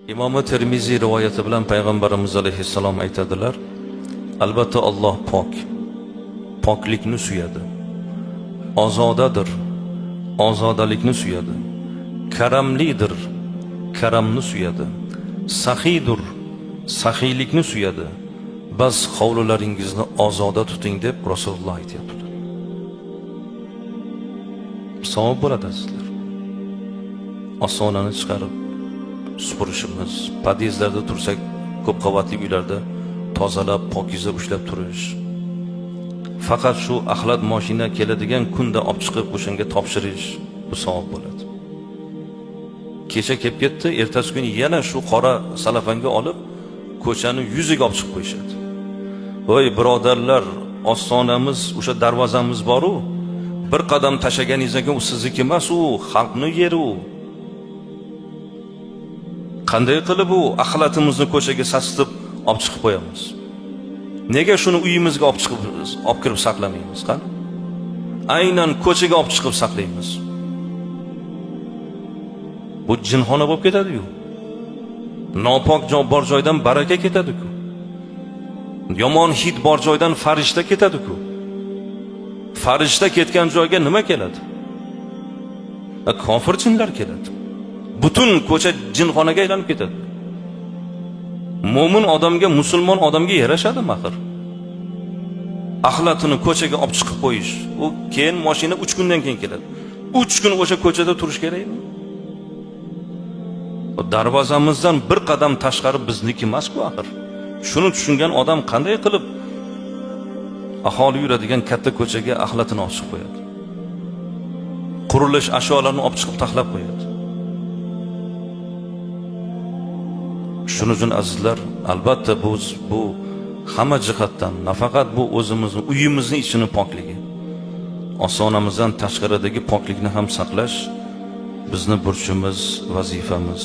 İmam Termiziy rivoyati bilan Payg'ambarimiz alayhissalom aytadilar: albatta Alloh pok, poklikni suyadi. Ozodadir, ozodalikni suyadi. Karamlidir, karamni suyadi. Saxiydir, saxiylikni suyadi. Bas hovlularingizni ozoda tuting deb Rasululloh aytayaptilar. Savob bo'ladi azizlar. Ostonani chiqarib supurishimiz, podyezdlarda tursak, ko'p qavatli uylarda tozalab, pokiza ushlab turish. Faqat shu axlat mashina keladigan kunda olib chiqib o'shanga topshirish bu savob bo'ladi. Kecha kelib ketdi, ertasi kuni yana shu qora salafanga olib ko'chani yuziga olib chiqib qo'yishadi. Voy birodarlar, ostonamiz, o'sha darvozamiz bor-u, bir qadam tashaganingizdan keyin u sizniki emas, u xalqning yeri u. Qanday qilib bu axlatimizni ko'chaga sasitib olib chiqib qo'yamiz? Nega shuni uyimizga olib kirib saqlamaymiz? Qani? Aynan ko'chaga olib chiqib saqlaymiz. Bu jinxona bo'lib ketadi-ku. Nopok bor joydan baraka ketadi-ku. Yomon hid bor joydan farishta ketadi-ku. Farishta ketgan joyga nima keladi? Kofir jinlar keladi. Butun ko'cha jinxonaga aylanib ketadi. Mo'min odamga, musulmon odamga yarashadi axir. Axlatini ko'chaga olib chiqib qo'yish, u keyin mashina 3 kundan keyin keladi. 3 kun o'sha ko'chada turish kerakmi? Darvozamizdan bir qadam tashqari bizniki emas-ku axir. Shuni tushungan odam qanday qilib aholi yuradigan katta ko'chaga axlatini olib chiqib qo'yadi? Qurilish ashyolarni olib chiqib taxlab qo'yadi. Shuning uchun azizlar, albatta bu hamma jihatdan, nafaqat bu o'zimizning uyimizning ichini pokligi, ostonamizdan tashqaridagi poklikni ham saqlash bizning burchimiz, vazifamiz.